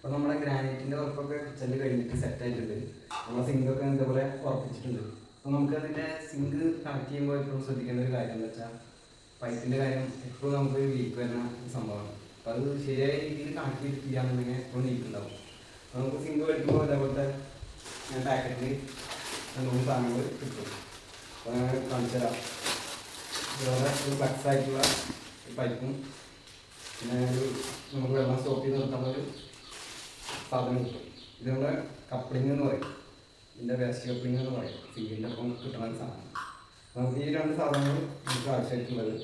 അപ്പോൾ നമ്മുടെ ഗ്രാനൈറ്റിൻ്റെ വർക്കൊക്കെ കിച്ചണിൽ കഴിഞ്ഞിട്ട് സെറ്റായിട്ടുണ്ട്. നമ്മുടെ സിങ്കൊക്കെ ഇതേപോലെ ഉറപ്പിച്ചിട്ടുണ്ട്. അപ്പോൾ നമുക്കതിൻ്റെ സിങ്ക് കണക്ട് ചെയ്യുമ്പോൾ എപ്പോഴും ശ്രദ്ധിക്കേണ്ട ഒരു കാര്യം എന്താ വെച്ചാൽ പൈപ്പിൻ്റെ കാര്യം എപ്പോഴും നമുക്ക് ലീക്ക് വരുന്ന സംഭവമാണ്. അപ്പോൾ അത് ശരിയായ രീതിയിൽ കണക്ട് ചെയ്ത് ചെയ്യാന്നുണ്ടെങ്കിൽ എപ്പോഴും ലീക്ക് ഉണ്ടാവും. അപ്പോൾ നമുക്ക് സിങ്ക് മേടിക്കുമ്പോൾ ഇതേപോലത്തെ പാക്കറ്റിൽ 2-3 സാധനങ്ങൾ കിട്ടും. അപ്പോൾ ഞാൻ കാണിച്ചു തരാം. ഇതുപോലെ ഒരു ഫ്ലക്സ് ആയിട്ടുള്ള പൈപ്പും പിന്നെ നമുക്ക് വെള്ളം സ്റ്റോപ്പ് ചെയ്ത് നിർത്താനുള്ള ഒരു സാധനം കിട്ടും. ഇത് നമ്മുടെ കപ്ലിംഗ് എന്ന് പറയും, ഇതിൻ്റെ വേസ്റ്റ് കപ്ലിംഗ് എന്ന് പറയും. സിങ്കിൻ്റെ ഒപ്പം കിട്ടുന്ന ഒരു സാധനം. നമുക്ക് ഈ 2 സാധനങ്ങൾ നമുക്ക് ആവശ്യമായിട്ടുള്ളത്.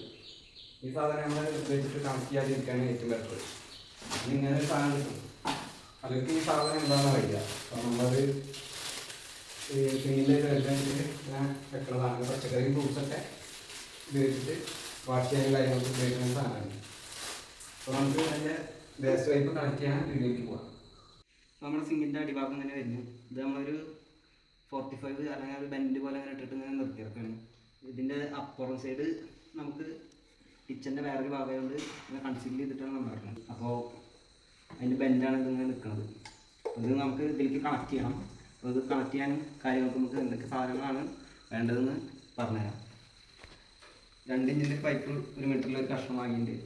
ഈ സാധനം നമ്മൾ വെച്ചിട്ട് കണക്ട് ചെയ്യാതിരിക്കുകയാണ് ഏറ്റവും ബെറ്റർ. ഇങ്ങനെ ഒരു സാധനം കിട്ടും. അല്ലെങ്കിൽ ഈ സാധനം എന്താണെന്ന് അറിയില്ല. അപ്പോൾ നമ്മളത് സിങ്കിൻ്റെ വെച്ചിട്ട് ഇങ്ങനെ വെക്കുന്നതാണ്. പച്ചക്കറി ഫ്രൂട്ട്സൊക്കെ ഉപയോഗിച്ചിട്ട് വാഷ് ചെയ്യാൻ കാര്യങ്ങൾക്ക് ഉപയോഗിക്കുന്ന സാധനമാണ്. അപ്പോൾ നമുക്ക് അതിൻ്റെ വേസ്റ്റ് പൈപ്പ് കണക്ട് ചെയ്യാൻ വീഡിയോയ്ക്ക് പോകാം. നമ്മുടെ സിങ്കിൻ്റെ അടിഭാഗം ഇങ്ങനെ വരുന്നു. ഇത് നമ്മളൊരു 45 അല്ലെങ്കിൽ ഒരു ബെൻഡ് പോലെ അങ്ങനെ ഇട്ടിട്ട് ഇങ്ങനെ നിർത്തിയിറക്കാണ്. ഇതിൻ്റെ അപ്പുറം സൈഡ് നമുക്ക് കിച്ചൻ്റെ വേറൊരു ഭാഗമായതുകൊണ്ട് ഇങ്ങനെ കൺസീൽ ചെയ്തിട്ടാണ് നമ്മൾ ഇറക്കുന്നത്. അപ്പോൾ അതിൻ്റെ ബെൻഡാണ് ഇതിങ്ങനെ നിൽക്കുന്നത്. അത് നമുക്ക് ഇതിലേക്ക് കണക്ട് ചെയ്യണം. അപ്പോൾ ഇത് കണക്ട് ചെയ്യാനും കാര്യങ്ങൾക്ക് നമുക്ക് എന്തൊക്കെ സാധനങ്ങളാണ് വേണ്ടതെന്ന് പറഞ്ഞുതരാം. 2 ഇഞ്ചിൻ്റെ പൈപ്പ് 1 മീറ്ററിൽ ഒരു കഷ്ണം വാങ്ങിയിട്ട്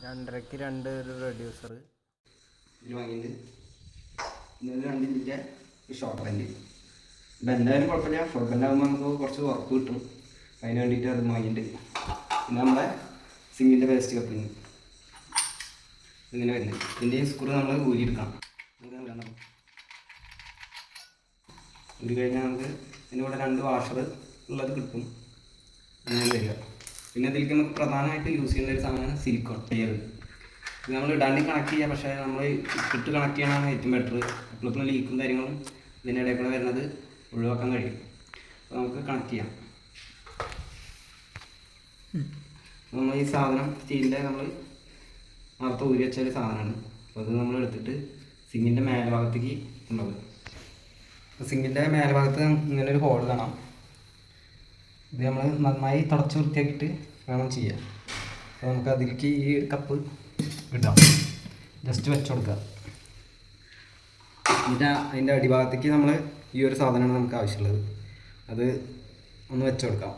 2.5ക്ക് 2 ഒരു റെഡ്യൂസർ ഇതിൽ വാങ്ങിയിട്ട് പിന്നെ 2 ഇഞ്ചിൻ്റെ ഷോർട്ട് ബെൻഡ്. ബെൻഡായാലും കുഴപ്പമില്ല, ഷോർട്ട് ബെൻഡാകുമ്പോൾ നമുക്ക് കുറച്ച് വർക്ക് കിട്ടും. അതിന് വേണ്ടിയിട്ട് അത് വാങ്ങിയിട്ട് പിന്നെ നമ്മുടെ സിങ്കിൻ്റെ വേസ്റ്റ് കപ്പിങ് ഇങ്ങനെ വരുന്നത്. ഇതിൻ്റെ സ്ക്രൂ നമ്മൾ ഊരിയെടുക്കണം. അങ്ങനെ വേണം. ഊരി കഴിഞ്ഞാൽ നമുക്ക് ഇതിൻ്റെ കൂടെ 2 വാഷർ ഉള്ളത് കിട്ടും. അങ്ങനെ വരിക. പിന്നെ ഇതിലേക്ക് നമുക്ക് പ്രധാനമായിട്ട് യൂസ് ചെയ്യുന്ന ഒരു സാധനമാണ് സിലിക്കോൺ ലെയർ. ഇത് നമ്മൾ ഇടാണ്ടി കണക്ട് ചെയ്യുക, പക്ഷേ നമ്മൾ ഇട്ട് കണക്ട് ചെയ്യണമാണ് ഏറ്റവും ബെറ്റർ. എപ്പോഴും ലീക്കും കാര്യങ്ങളും ഇതിൻ്റെ ഇടയിൽ കൂടെ വരുന്നത് ഒഴിവാക്കാൻ കഴിയും. അപ്പോൾ നമുക്ക് കണക്ട് ചെയ്യാം. നമ്മൾ ഈ സാധനം സ്റ്റീലിൻ്റെ നമ്മൾ നേരത്തെ ഊരി വെച്ച ഒരു സാധനമാണ്. അപ്പോൾ അത് നമ്മൾ എടുത്തിട്ട് സിങ്കിൻ്റെ മേൽഭാഗത്തേക്ക് ഉണ്ടാവും. അപ്പോൾ സിങ്കിൻ്റെ മേൽഭാഗത്ത് ഇങ്ങനെ ഒരു ഹോൾ കാണാം. ഇത് നമ്മൾ നന്നായി തുടച്ച് വൃത്തിയാക്കിയിട്ട് വേണം ചെയ്യാൻ. അപ്പോൾ നമുക്ക് അതിലേക്ക് ഈ കപ്പ് ഇടാം. ജസ്റ്റ് വെച്ച് കൊടുക്കുക. എന്നിട്ട് അതിൻ്റെ അടിഭാഗത്തേക്ക് നമ്മൾ ഈ ഒരു സാധനമാണ് നമുക്ക് ആവശ്യമുള്ളത്. അത് ഒന്ന് വെച്ച് കൊടുക്കാം.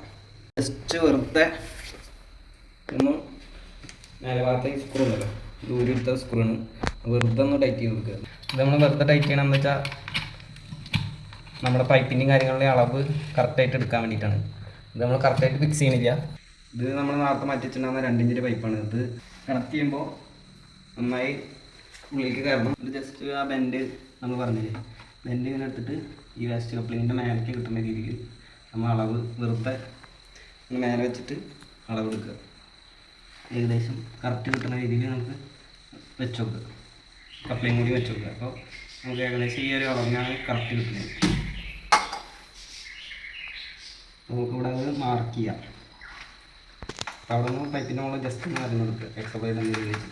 ജസ്റ്റ് വെറുതെ ഒന്ന് മേൽഭാഗത്തേക്ക് സ്ക്രൂ ഉണ്ടല്ലോ, ദൂരെടുത്ത സ്ക്രൂ ആണ്, വെറുതെ ഒന്ന് ടൈറ്റ് ചെയ്ത് കൊടുക്കുക. ഇത് നമ്മൾ വെറുതെ ടൈറ്റ് ചെയ്യണമെന്ന് വെച്ചാൽ നമ്മുടെ പൈപ്പിൻ്റെയും കാര്യങ്ങളുടെയും അളവ് കറക്റ്റായിട്ട് എടുക്കാൻ വേണ്ടിയിട്ടാണ്. ഇത് നമ്മൾ കറക്റ്റായിട്ട് ഫിക്സ് ചെയ്യണില്ല. ഇത് നമ്മൾ നേരത്തെ മാറ്റി വെച്ചിട്ടുണ്ടാകുന്ന 2 ഇഞ്ചിൻ്റെ പൈപ്പാണ്. ഇത് കണക്ട് ചെയ്യുമ്പോൾ നന്നായി ഉള്ളിലേക്ക് കയറണം. ഇത് ജസ്റ്റ് ആ ബെൻഡ് നമ്മൾ പറഞ്ഞില്ലേ, ബെൻഡ് ഇങ്ങനെ എടുത്തിട്ട് ഈ വേസ്റ്റ് കപ്ലിങ്ങിൻ്റെ മേലേക്ക് കിട്ടുന്ന രീതിയിൽ നമ്മൾ അളവ് വെറുതെ മേലെ വെച്ചിട്ട് അളവെടുക്കുക. ഏകദേശം കറക്റ്റ് കിട്ടുന്ന രീതിയിൽ നമുക്ക് വെച്ച് കൊടുക്കുക. കപ്ലിങ് കൂടി വെച്ച് കൊടുക്കുക. അപ്പോൾ നമുക്ക് ഏകദേശം ഈ ഒരു അളവിനാണ് കറക്റ്റ് കിട്ടുന്നത്. നമുക്കിവിടെ അത് മാർക്ക് ചെയ്യാം. അപ്പോൾ അവിടെ നിന്ന് പൈപ്പിൻ്റെ മുകളിൽ ജസ്റ്റ് ഒന്ന് അറിഞ്ഞു കൊടുക്കുക. എക്സസൈസ് എന്തെങ്കിലും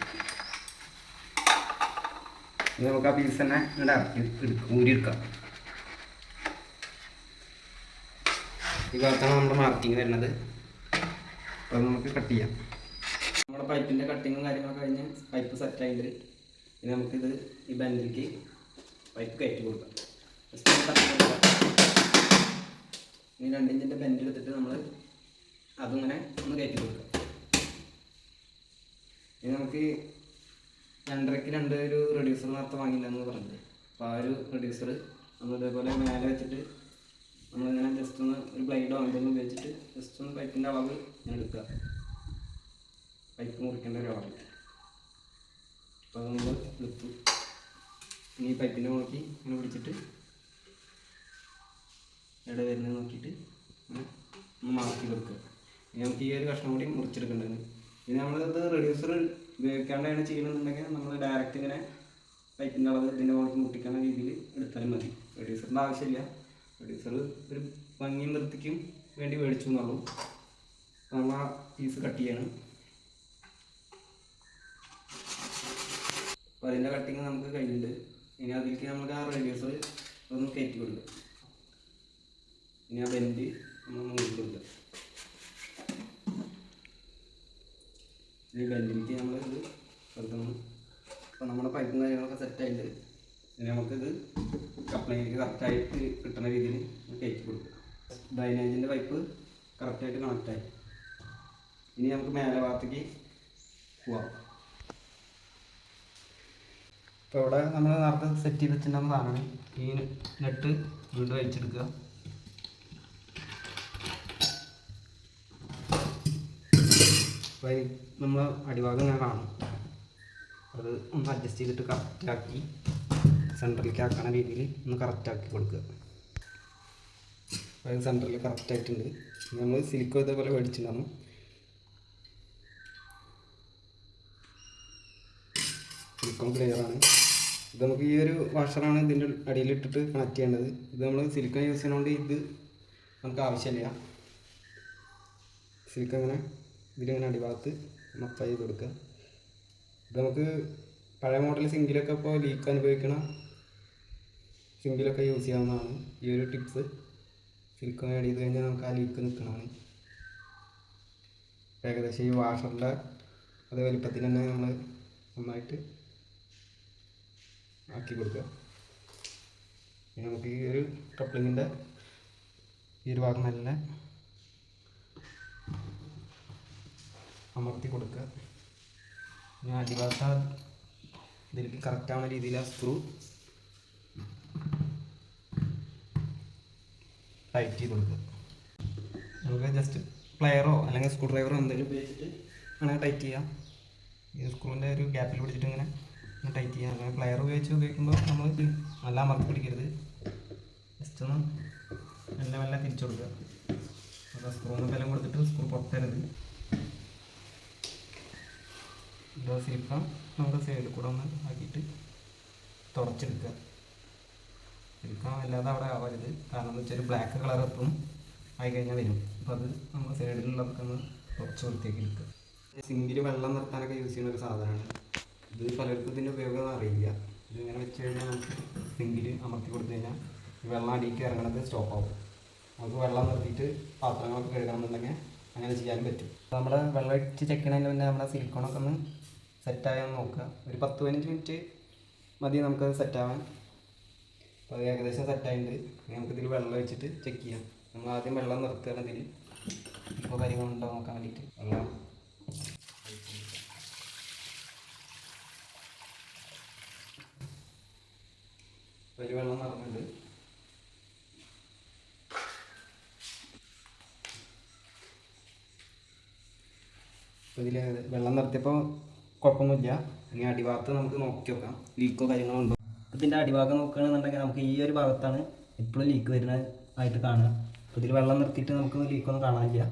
ഇത് നമുക്ക് ആ പീസ് തന്നെ ഇവിടെ ഊരിയെടുക്കാം. ഈ ഭാഗത്താണ് നമ്മുടെ മാർക്കിങ് വരുന്നത്. അപ്പോൾ നമുക്ക് കട്ട് ചെയ്യാം. നമ്മുടെ പൈപ്പിൻ്റെ കട്ടിങ്ങും കാര്യങ്ങളൊക്കെ കഴിഞ്ഞ് പൈപ്പ് സെറ്റായിട്ട് ഇനി നമുക്കിത് ഈ ബെൻഡിലേക്ക് പൈപ്പ് കയറ്റി കൊടുക്കാം. ഈ 2 ഇഞ്ചിൻ്റെ ബെൻഡ് എടുത്തിട്ട് നമ്മൾ അതിങ്ങനെ ഒന്ന് കയറ്റി കൊടുക്കുക. ഇനി നമുക്ക് 2.5ക്ക് 2 ഒരു റെഡ്യൂസർ നേരത്തെ വാങ്ങിയില്ലെന്ന് പറഞ്ഞത്. അപ്പോൾ ആ ഒരു റെഡ്യൂസർ നമ്മൾ ഇതേപോലെ മേലെ വെച്ചിട്ട് നമ്മളിങ്ങനെ ജസ്റ്റ് ഒന്ന് ഒരു ബ്ലേഡോ എന്തെങ്കിലും ഉപയോഗിച്ചിട്ട് ജസ്റ്റ് ഒന്ന് പൈപ്പിൻ്റെ അളവ് ഇങ്ങനെ എടുക്കുക. പൈപ്പ് മുറിക്കേണ്ട ഒരു അളവ്. അപ്പോൾ അത് നമ്മൾ എടുത്തു. ഇനി പൈപ്പിൻ്റെ നോക്കി ഇങ്ങനെ പിടിച്ചിട്ട് എവിടെ വരുന്നത് നോക്കിയിട്ട് ഒന്ന് മാർക്ക് ചെയ്ത് കൊടുക്കുക. ഇനി നമുക്ക് ഈ ഒരു കഷ്ണം കൂടി മുറിച്ചെടുക്കേണ്ടത്. ഇനി നമ്മളിത് റെഡ്യൂസർ ഉപയോഗിക്കാണ്ടാണ് ചെയ്യണമെന്നുണ്ടെങ്കിൽ നമ്മൾ ഡയറക്റ്റ് ഇങ്ങനെ പൈപ്പിൻ്റെ അളവ് ഇതിൻ്റെ മുകളിൽ മുട്ടിക്കുന്ന രീതിയിൽ എടുത്താലും മതി. റെഡ്യൂസറിൻ്റെ ആവശ്യമില്ല. റെഡ്യൂസർ ഒരു ഭംഗിയും വൃത്തിക്കും വേണ്ടി മേടിച്ചു എന്നുള്ളൂ. നമ്മൾ ആ പീസ് കട്ട് ചെയ്യണം. അപ്പോൾ അതിൻ്റെ കട്ടിങ് നമുക്ക് കഴിഞ്ഞിട്ടുണ്ട്. ഇനി അതിലേക്ക് നമുക്ക് ആ റെഡ്യൂസർ ഒന്ന് കയറ്റി കൊടുക്കുക. ഇനി ആ ബെൻഡ് നമ്മൾ മൂടി കൊടുക്കുക. ഈ ബെൻഡിലേക്ക് നമ്മൾ ഇത് വെറുതെ അപ്പോൾ നമ്മുടെ പൈപ്പും കാര്യങ്ങളൊക്കെ സെറ്റായിട്ട് ഇനി നമുക്കിത് കപ്ലൈനിലേക്ക് കറക്റ്റായിട്ട് കിട്ടുന്ന രീതിയിൽ കയറ്റി കൊടുക്കുക. ഡ്രൈനേജിൻ്റെ പൈപ്പ് കറക്റ്റായിട്ട് കണക്റ്റായി. ഇനി നമുക്ക് മേലെ ഭാഗത്തേക്ക് പോവാം. ഇപ്പോൾ ഇവിടെ നമ്മൾ നേരത്തെ സെറ്റ് ചെയ്ത് വെച്ചിട്ടുണ്ടാകുന്ന സാധനമാണ് ഈ നെട്ട് വീണ്ടും വലിച്ചെടുക്കുക. അപ്പോൾ നമ്മൾ അടിഭാഗം ഇങ്ങനെ കാണും, അത് ഒന്ന് അഡ്ജസ്റ്റ് ചെയ്തിട്ട് കറക്റ്റാക്കി സെൻറ്ററിലേക്ക് ആക്കണ രീതിയിൽ ഒന്ന് കറക്റ്റാക്കി കൊടുക്കുക. അപ്പോൾ അത് സെൻറ്ററിൽ കറക്റ്റായിട്ടുണ്ട്. നമ്മൾ സിലിക്കോ ഇതേപോലെ മേടിച്ചിട്ടുണ്ടാകും. സിലിക്കോൺ ക്ലിയറാണ്. ഇത് നമുക്ക് ഈ ഒരു വാഷറാണ് ഇതിൻ്റെ അടിയിലിട്ടിട്ട് കണക്ട് ചെയ്യേണ്ടത്. ഇത് നമ്മൾ സിലിക്കോൺ യൂസ് ചെയ്യുന്നതുകൊണ്ട് ഇത് നമുക്ക് ആവശ്യമില്ല. സിലിക്കോൺ ഇങ്ങനെ ഇതിലിങ്ങനെ അടിഭാഗത്ത് അപ്ലൈ ചെയ്ത് കൊടുക്കുക. ഇത് നമുക്ക് പഴയ മോഡൽ സിങ്കിലൊക്കെ ഇപ്പോൾ ലീക്ക് അനുഭവിക്കണ സിങ്കിലൊക്കെ യൂസ് ചെയ്യാവുന്നതാണ് ഈ ഒരു ടിപ്സ്. സിലിക്കോൺ ആഡ് ചെയ്ത് കഴിഞ്ഞാൽ നമുക്ക് ആ ലീക്ക് നിൽക്കണതാണ്. ഏകദേശം ഈ വാഷറിൻ്റെ അതേ വലിപ്പത്തിൽ തന്നെ നമ്മൾ നന്നായിട്ട് ആക്കി കൊടുക്കുക. നമുക്ക് ഈ ഒരു കപ്ലിങ്ങിൻ്റെ ഈ ഒരു ഭാഗം നല്ല അമർത്തി കൊടുക്കുക. ഞാൻ അടിഭാഗത്ത് ഇതിലേക്ക് കറക്റ്റാവുന്ന രീതിയിൽ ആ സ്ക്രൂ ടൈറ്റ് ചെയ്ത് കൊടുക്കുക. നമുക്ക് ജസ്റ്റ് പ്ലെയറോ അല്ലെങ്കിൽ സ്ക്രൂ ഡ്രൈവറോ എന്തെങ്കിലും ഉപയോഗിച്ചിട്ട് അങ്ങനെ ടൈറ്റ് ചെയ്യാം. ഈ സ്ക്രൂവിൻ്റെ ഒരു ഗ്യാപ്പിൽ പിടിച്ചിട്ട് ഇങ്ങനെ ടൈറ്റ് ചെയ്യാം. അങ്ങനെ പ്ലെയർ ഉപയോഗിക്കുമ്പോൾ നമ്മൾ നല്ല അമർത്തി പിടിക്കരുത്, ജസ്റ്റ് ഒന്ന് മെല്ലെ മെല്ലെ തിരിച്ചു കൊടുക്കുക. അപ്പോൾ സ്ക്രൂന്ന് ബലം കൊടുത്തിട്ട് സ്ക്രൂ പൊട്ടരുത്. ഇപ്പോൾ സിലിക്കോൺ നമ്മുടെ സൈഡിൽ കൂടെ ഒന്ന് ആക്കിയിട്ട് തുടച്ചെടുക്കുക. സിലിക്കോൺ അല്ലാതെ അവിടെ ആവരുത്, കാരണം എന്ന് വെച്ചാൽ ബ്ലാക്ക് കളർ എപ്പോഴും ആയി കഴിഞ്ഞാൽ വരും. അപ്പോൾ അത് നമ്മൾ സൈഡിലുള്ളതൊക്കെ ഒന്ന് കുറച്ച് വൃത്തിയാക്കി എടുക്കുക. സിങ്കിൽ വെള്ളം നിർത്താനൊക്കെ യൂസ് ചെയ്യുന്ന ഒരു സാധനമാണ് ഇത്. പലർക്കും ഇതിൻ്റെ ഉപയോഗം അറിയില്ല. ഇതിങ്ങനെ വെച്ച് കഴിഞ്ഞാൽ നമുക്ക് സിങ്കിൽ അമർത്തി കൊടുത്തു കഴിഞ്ഞാൽ വെള്ളം അടിയിലേക്ക് ഇറങ്ങണത് സ്റ്റോപ്പാവും. നമുക്ക് വെള്ളം നിർത്തിയിട്ട് പാത്രങ്ങളൊക്കെ കഴുകണമെന്നുണ്ടെങ്കിൽ അങ്ങനെ ചെയ്യാൻ പറ്റും. നമ്മുടെ വെള്ളം ഒഴിച്ച് ചെക്കണതിന് മുന്നേ നമ്മുടെ സിലിക്കോണൊക്കെ ഒന്ന് സെറ്റാകാൻ നോക്കുക. ഒരു 10-15 മിനിറ്റ് മതി നമുക്കത് സെറ്റാവാൻ. അപ്പോൾ അത് ഏകദേശം സെറ്റായിട്ടുണ്ട്. നമുക്കിതിൽ വെള്ളം ഒഴിച്ചിട്ട് ചെക്ക് ചെയ്യാം. നമ്മൾ ആദ്യം വെള്ളം നിർത്തുകയാണ് ഇതിൽ. ഇപ്പോൾ കാര്യങ്ങളുണ്ടോ നോക്കാൻ വേണ്ടിയിട്ട് വെള്ളം വലിയ വെള്ളം നിറഞ്ഞിട്ടുണ്ട്. അപ്പോൾ ഇതിൽ വെള്ളം നിർത്തിയപ്പോൾ കുഴപ്പമൊന്നുമില്ല. ഇനി അടിഭാഗത്ത് നമുക്ക് നോക്കി നോക്കാം ലീക്കോ കാര്യങ്ങളോ ഉണ്ടോ. ഇതിൻ്റെ അടിഭാഗം നോക്കുകയാണെന്നുണ്ടെങ്കിൽ നമുക്ക് ഈ ഒരു ഭാഗത്താണ് എപ്പോഴും ലീക്ക് വരുന്നത് ആയിട്ട് കാണുക. അപ്പോൾ ഇതിൽ വെള്ളം നിർത്തിയിട്ട് നമുക്ക് ലീക്കൊന്നും കാണാനില്ല,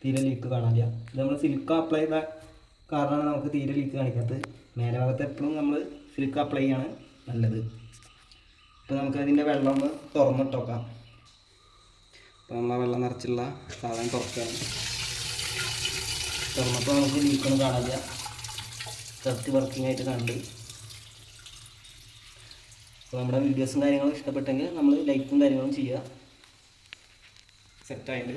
തീരെ ലീക്ക് കാണാനില്ല. ഇത് നമ്മൾ സിലിക്കോ അപ്ലൈ ചെയ്ത കാരണമാണ് നമുക്ക് തീരെ ലീക്ക് കാണിക്കാത്തത്. മേലെ ഭാഗത്ത് എപ്പോഴും നമ്മൾ സിലിക്കോ അപ്ലൈ ചെയ്യാണ് നല്ലത്. ഇപ്പോൾ നമുക്ക് അതിൻ്റെ വെള്ളം ഒന്ന് തുറന്നിട്ട് നോക്കാം. അപ്പോൾ നമ്മൾ വെള്ളം നിറച്ചുള്ള സാധനം തുറക്കുകയാണ്. തുറന്നപ്പോൾ നമുക്ക് ലീക്കൊന്നും കാണാനില്ല, കറക്റ്റ് വർക്കിംഗ് ആയിട്ട് കണ്ട്. അപ്പോൾ നമ്മുടെ വീഡിയോസും കാര്യങ്ങളും ഇഷ്ടപ്പെട്ടെങ്കിൽ നമ്മൾ ലൈക്കും കാര്യങ്ങളും ചെയ്യുക. സെറ്റായിട്ട്